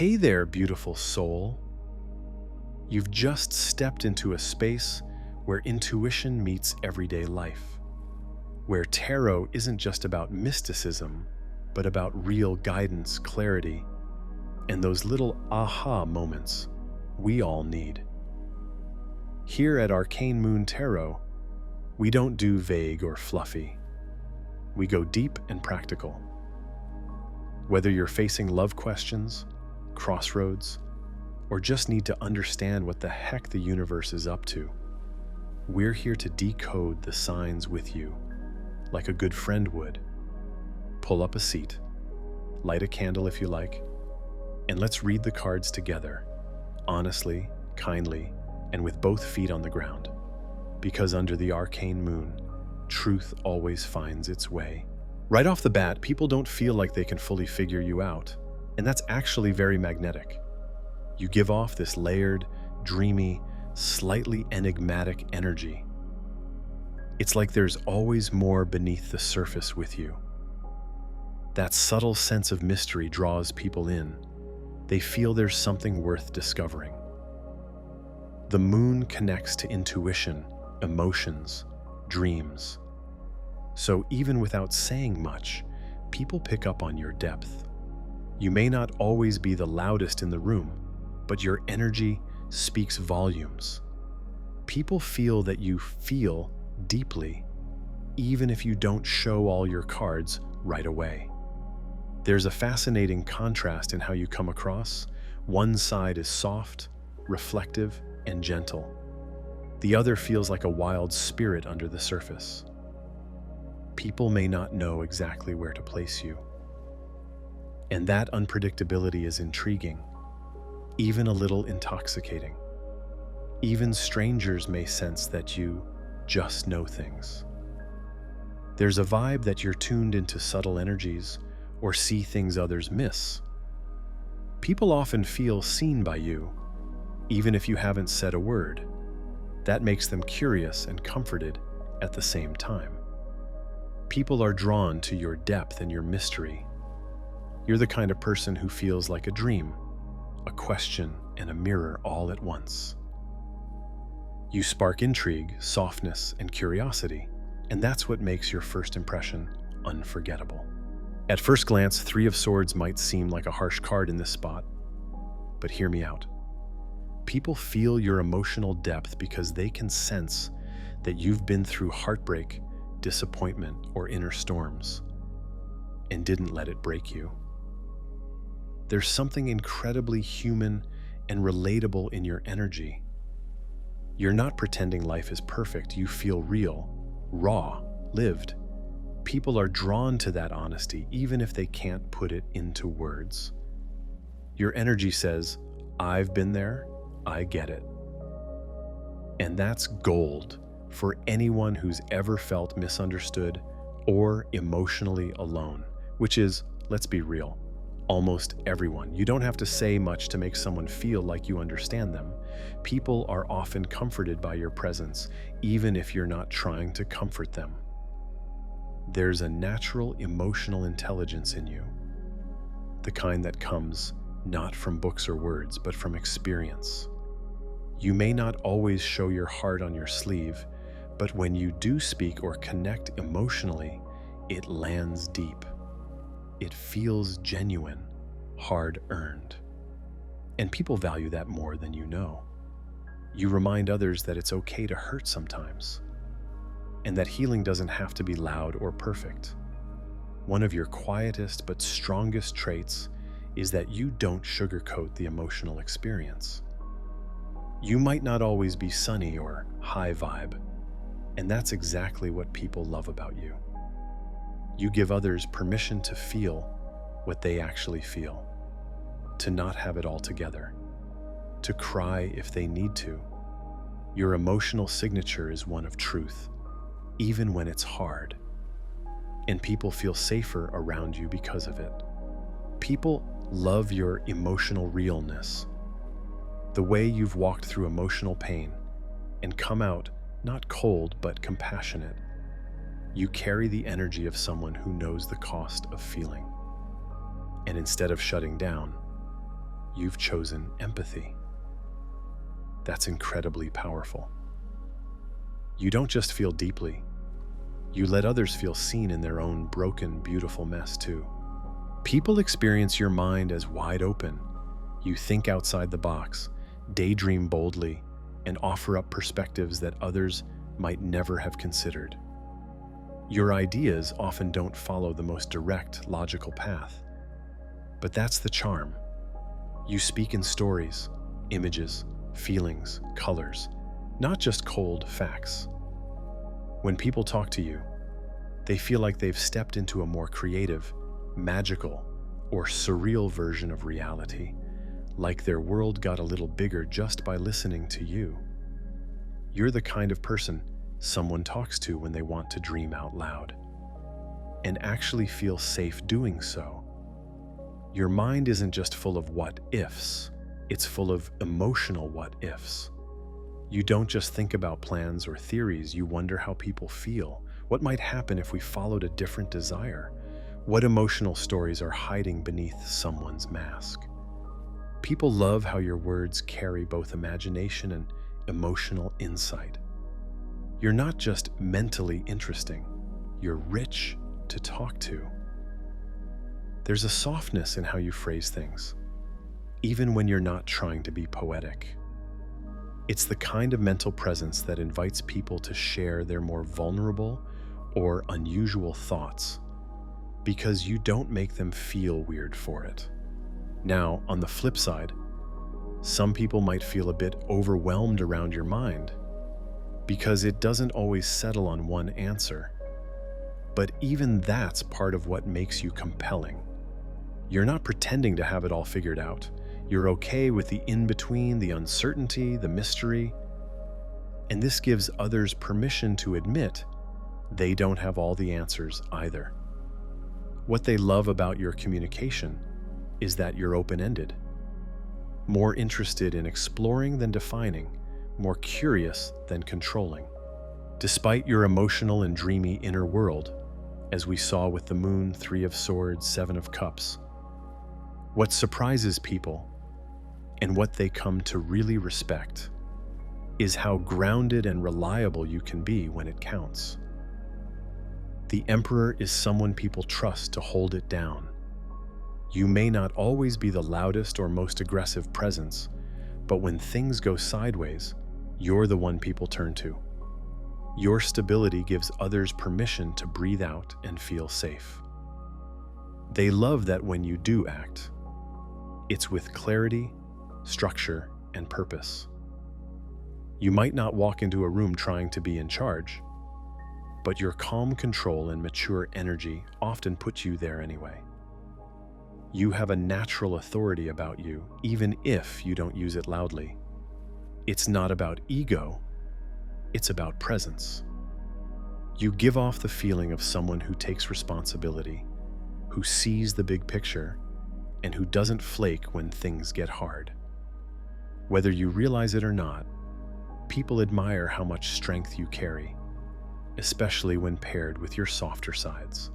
Hey there, beautiful soul. You've just stepped into a space where intuition meets everyday life, where tarot isn't just about mysticism, but about real guidance, clarity, and those little aha moments we all need. Here at Arcane Moon Tarot, we don't do vague or fluffy. We go deep and practical. Whether you're facing love questions, crossroads, or just need to understand what the heck the universe is up to, we're here to decode the signs with you, like a good friend would. Pull up a seat, light a candle if you like, and let's read the cards together, honestly, kindly, and with both feet on the ground. Because under the arcane moon, truth always finds its way. Right off the bat, people don't feel like they can fully figure you out, and that's actually very magnetic. You give off this layered, dreamy, slightly enigmatic energy. It's like there's always more beneath the surface with you. That subtle sense of mystery draws people in. They feel there's something worth discovering. The moon connects to intuition, emotions, dreams. So even without saying much, people pick up on your depth. You may not always be the loudest in the room, but your energy speaks volumes. People feel that you feel deeply, even if you don't show all your cards right away. There's a fascinating contrast in how you come across. One side is soft, reflective, and gentle. The other feels like a wild spirit under the surface. People may not know exactly where to place you. And that unpredictability is intriguing, even a little intoxicating. Even strangers may sense that you just know things. There's a vibe that you're tuned into subtle energies or see things others miss. People often feel seen by you, even if you haven't said a word. That makes them curious and comforted at the same time. People are drawn to your depth and your mystery. You're the kind of person who feels like a dream, a question, and a mirror all at once. You spark intrigue, softness, and curiosity, and that's what makes your first impression unforgettable. At first glance, Three of Swords might seem like a harsh card in this spot, but hear me out. People feel your emotional depth because they can sense that you've been through heartbreak, disappointment, or inner storms, and didn't let it break you. There's something incredibly human and relatable in your energy. You're not pretending life is perfect. You feel real, raw, lived. People are drawn to that honesty, even if they can't put it into words. Your energy says, I've been there, I get it. And that's gold for anyone who's ever felt misunderstood or emotionally alone, which is, let's be real, almost everyone. You don't have to say much to make someone feel like you understand them. People are often comforted by your presence, even if you're not trying to comfort them. There's a natural emotional intelligence in you, the kind that comes not from books or words, but from experience. You may not always show your heart on your sleeve, but when you do speak or connect emotionally, it lands deep. It feels genuine, hard-earned. And people value that more than you know. You remind others that it's okay to hurt sometimes, and that healing doesn't have to be loud or perfect. One of your quietest but strongest traits is that you don't sugarcoat the emotional experience. You might not always be sunny or high vibe, and that's exactly what people love about you. You give others permission to feel what they actually feel, to not have it all together, to cry if they need to. Your emotional signature is one of truth, even when it's hard, and people feel safer around you because of it. People love your emotional realness, the way you've walked through emotional pain and come out not cold but compassionate. You carry the energy of someone who knows the cost of feeling. And instead of shutting down, you've chosen empathy. That's incredibly powerful. You don't just feel deeply, you let others feel seen in their own broken, beautiful mess too. People experience your mind as wide open. You think outside the box, daydream boldly, and offer up perspectives that others might never have considered. Your ideas often don't follow the most direct, logical path. But that's the charm. You speak in stories, images, feelings, colors, not just cold facts. When people talk to you, they feel like they've stepped into a more creative, magical, or surreal version of reality, like their world got a little bigger just by listening to you. You're the kind of person someone talks to when they want to dream out loud, and actually feel safe doing so. Your mind isn't just full of what-ifs, it's full of emotional what-ifs. You don't just think about plans or theories, you wonder how people feel. What might happen if we followed a different desire? What emotional stories are hiding beneath someone's mask? People love how your words carry both imagination and emotional insight. You're not just mentally interesting, you're rich to talk to. There's a softness in how you phrase things, even when you're not trying to be poetic. It's the kind of mental presence that invites people to share their more vulnerable or unusual thoughts, because you don't make them feel weird for it. Now, on the flip side, some people might feel a bit overwhelmed around your mind because it doesn't always settle on one answer. But even that's part of what makes you compelling. You're not pretending to have it all figured out. You're okay with the in-between, the uncertainty, the mystery. And this gives others permission to admit they don't have all the answers either. What they love about your communication is that you're open-ended, more interested in exploring than defining, more curious than controlling. Despite your emotional and dreamy inner world, as we saw with the Moon, 3 of Swords, 7 of Cups, what surprises people, and what they come to really respect, is how grounded and reliable you can be when it counts. The Emperor is someone people trust to hold it down. You may not always be the loudest or most aggressive presence, but when things go sideways, you're the one people turn to. Your stability gives others permission to breathe out and feel safe. They love that when you do act, it's with clarity, structure, and purpose. You might not walk into a room trying to be in charge, but your calm control and mature energy often put you there anyway. You have a natural authority about you, even if you don't use it loudly. It's not about ego, it's about presence. You give off the feeling of someone who takes responsibility, who sees the big picture, and who doesn't flake when things get hard. Whether you realize it or not, people admire how much strength you carry, especially when paired with your softer sides.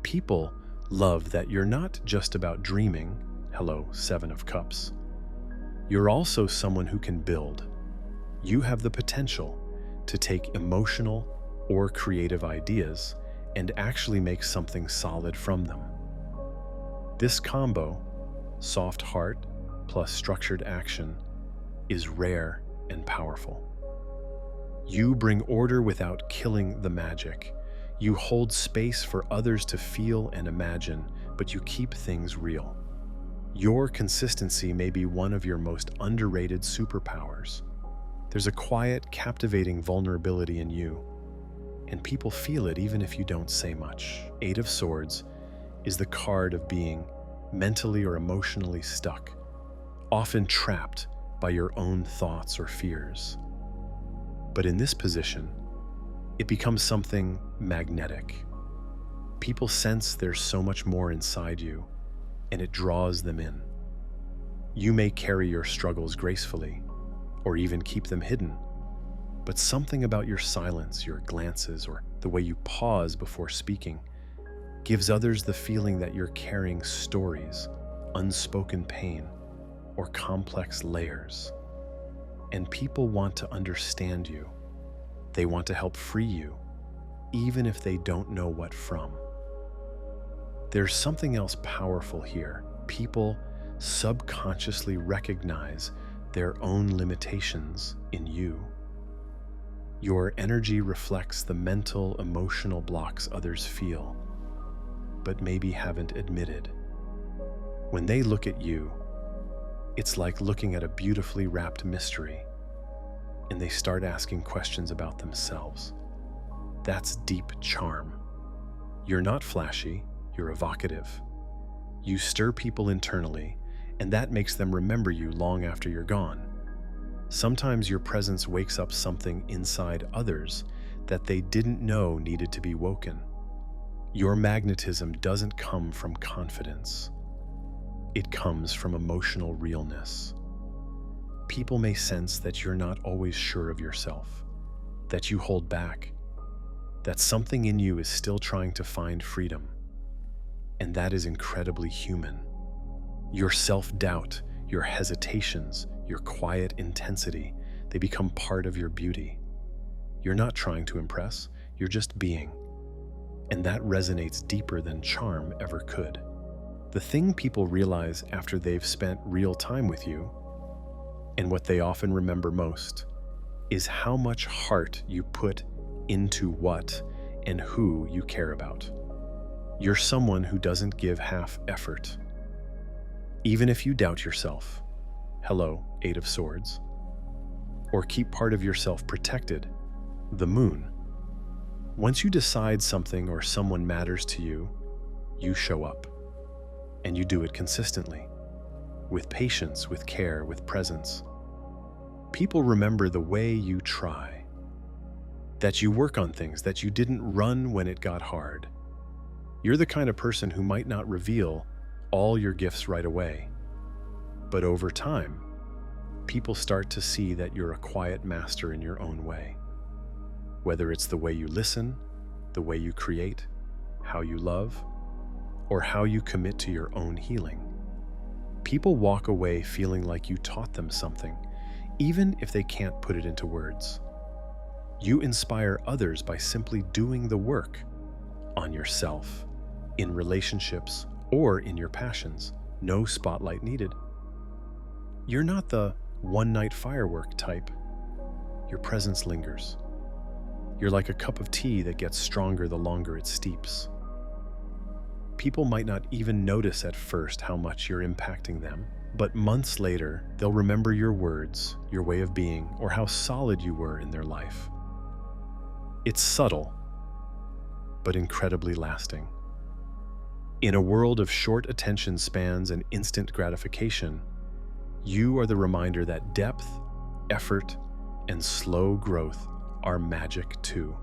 People love that you're not just about dreaming, hello, 7 of Cups. You're also someone who can build. You have the potential to take emotional or creative ideas and actually make something solid from them. This combo, soft heart plus structured action, is rare and powerful. You bring order without killing the magic. You hold space for others to feel and imagine, but you keep things real. Your consistency may be one of your most underrated superpowers. There's a quiet, captivating vulnerability in you, and people feel it even if you don't say much. 8 of Swords is the card of being mentally or emotionally stuck, often trapped by your own thoughts or fears. But in this position, it becomes something magnetic. People sense there's so much more inside you, and it draws them in. You may carry your struggles gracefully, or even keep them hidden, but something about your silence, your glances, or the way you pause before speaking gives others the feeling that you're carrying stories, unspoken pain, or complex layers. And people want to understand you. They want to help free you, even if they don't know what from. There's something else powerful here. People subconsciously recognize their own limitations in you. Your energy reflects the mental, emotional blocks others feel, but maybe haven't admitted. When they look at you, it's like looking at a beautifully wrapped mystery, and they start asking questions about themselves. That's deep charm. You're not flashy, you're evocative. You stir people internally, and that makes them remember you long after you're gone. Sometimes your presence wakes up something inside others that they didn't know needed to be woken. Your magnetism doesn't come from confidence. It comes from emotional realness. People may sense that you're not always sure of yourself, that you hold back, that something in you is still trying to find freedom. And that is incredibly human. Your self-doubt, your hesitations, your quiet intensity, they become part of your beauty. You're not trying to impress, you're just being. And that resonates deeper than charm ever could. The thing people realize after they've spent real time with you, and what they often remember most, is how much heart you put into what and who you care about. You're someone who doesn't give half effort. Even if you doubt yourself, hello, Eight of Swords, or keep part of yourself protected, the Moon. Once you decide something or someone matters to you, you show up. And you do it consistently, with patience, with care, with presence. People remember the way you try, that you work on things, that you didn't run when it got hard. You're the kind of person who might not reveal all your gifts right away, but over time, people start to see that you're a quiet master in your own way. Whether it's the way you listen, the way you create, how you love, or how you commit to your own healing. People walk away feeling like you taught them something, even if they can't put it into words. You inspire others by simply doing the work on yourself, in relationships, or in your passions. No spotlight needed. You're not the one-night firework type. Your presence lingers. You're like a cup of tea that gets stronger the longer it steeps. People might not even notice at first how much you're impacting them, but months later, they'll remember your words, your way of being, or how solid you were in their life. It's subtle, but incredibly lasting. In a world of short attention spans and instant gratification, you are the reminder that depth, effort, and slow growth are magic too.